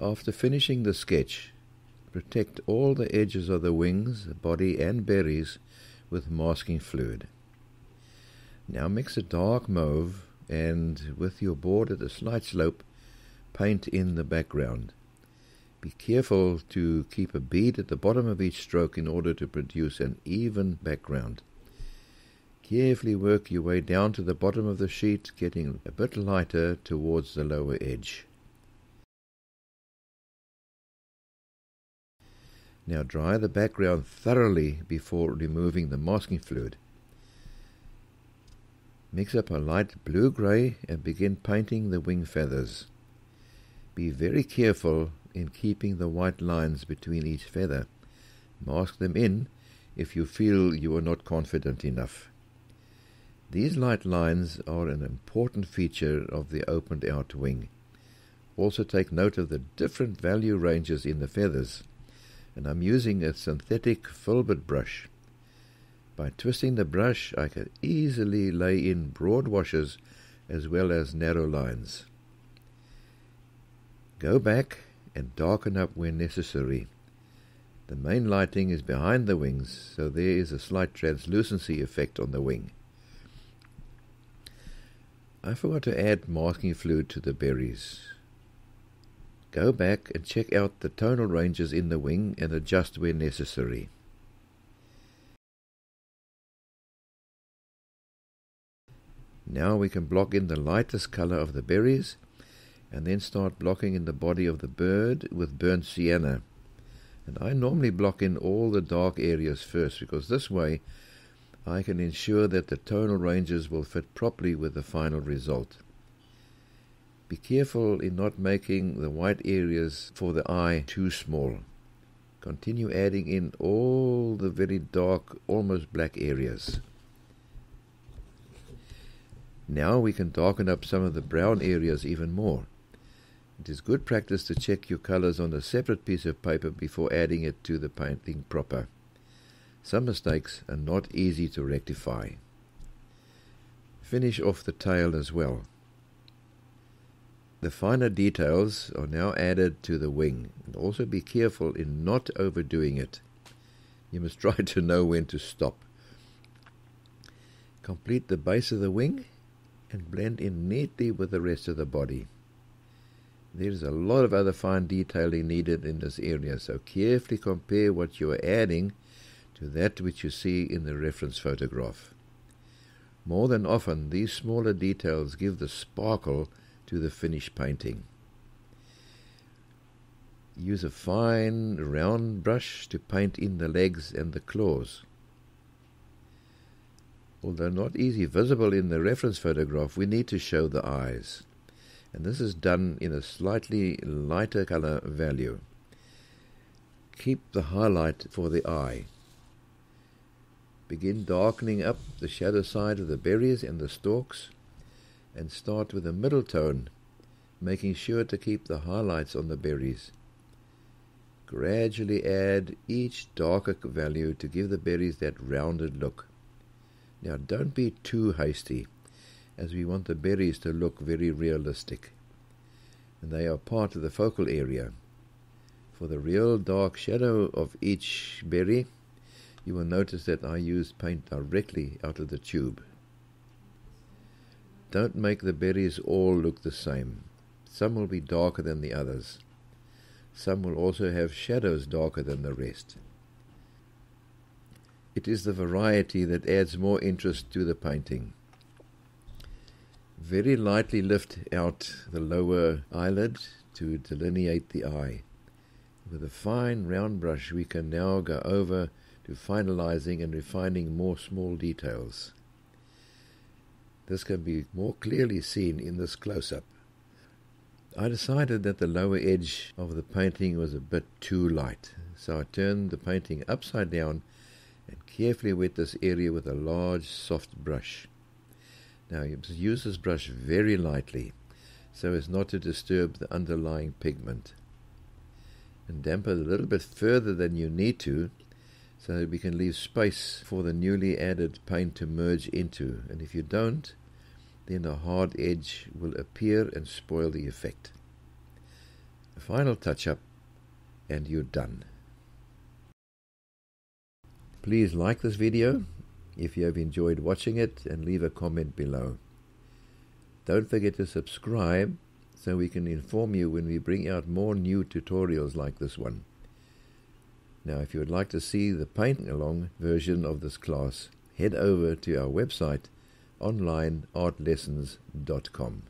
After finishing the sketch, protect all the edges of the wings, body and berries with masking fluid. Now mix a dark mauve and, with your board at a slight slope, paint in the background. Be careful to keep a bead at the bottom of each stroke in order to produce an even background. Carefully work your way down to the bottom of the sheet, getting a bit lighter towards the lower edge. Now dry the background thoroughly before removing the masking fluid. Mix up a light blue-grey and begin painting the wing feathers. Be very careful in keeping the white lines between each feather. Mask them in if you feel you are not confident enough. These light lines are an important feature of the opened-out wing. Also take note of the different value ranges in the feathers, and I'm using a synthetic filbert brush. By twisting the brush, I can easily lay in broad washes as well as narrow lines. Go back and darken up where necessary. The main lighting is behind the wings, so there is a slight translucency effect on the wing. I forgot to add masking fluid to the berries. Go back and check out the tonal ranges in the wing and adjust where necessary. Now we can block in the lightest color of the berries and then start blocking in the body of the bird with burnt sienna. And I normally block in all the dark areas first, because this way I can ensure that the tonal ranges will fit properly with the final result. Be careful in not making the white areas for the eye too small. Continue adding in all the very dark, almost black areas. Now we can darken up some of the brown areas even more. It is good practice to check your colors on a separate piece of paper before adding it to the painting proper. Some mistakes are not easy to rectify. Finish off the tail as well. The finer details are now added to the wing, and also be careful in not overdoing it. You must try to know when to stop. Complete the base of the wing and blend in neatly with the rest of the body. There is a lot of other fine detailing needed in this area, so carefully compare what you are adding to that which you see in the reference photograph. More than often, these smaller details give the sparkle to the finished painting. Use a fine round brush to paint in the legs and the claws. Although not easily visible in the reference photograph, we need to show the eyes, and this is done in a slightly lighter color value. Keep the highlight for the eye. Begin darkening up the shadow side of the berries and the stalks, and start with a middle tone, making sure to keep the highlights on the berries. Gradually add each darker value to give the berries that rounded look. Now don't be too hasty, as we want the berries to look very realistic, and they are part of the focal area. For the real dark shadow of each berry, you will notice that I used paint directly out of the tube. Don't make the berries all look the same. Some will be darker than the others. Some will also have shadows darker than the rest. It is the variety that adds more interest to the painting. Very lightly lift out the lower eyelid to delineate the eye. With a fine round brush we can now go over to finalizing and refining more small details. This can be more clearly seen in this close-up. I decided that the lower edge of the painting was a bit too light, so I turned the painting upside down and carefully wet this area with a large soft brush. Now you must use this brush very lightly so as not to disturb the underlying pigment, and dampen a little bit further than you need to, so that we can leave space for the newly added paint to merge into, and if you don't, then a hard edge will appear and spoil the effect. A final touch-up, and you're done. Please like this video if you have enjoyed watching it, and leave a comment below. Don't forget to subscribe so we can inform you when we bring out more new tutorials like this one. Now, if you would like to see the paint-along version of this class, head over to our website, onlineartlessons.com.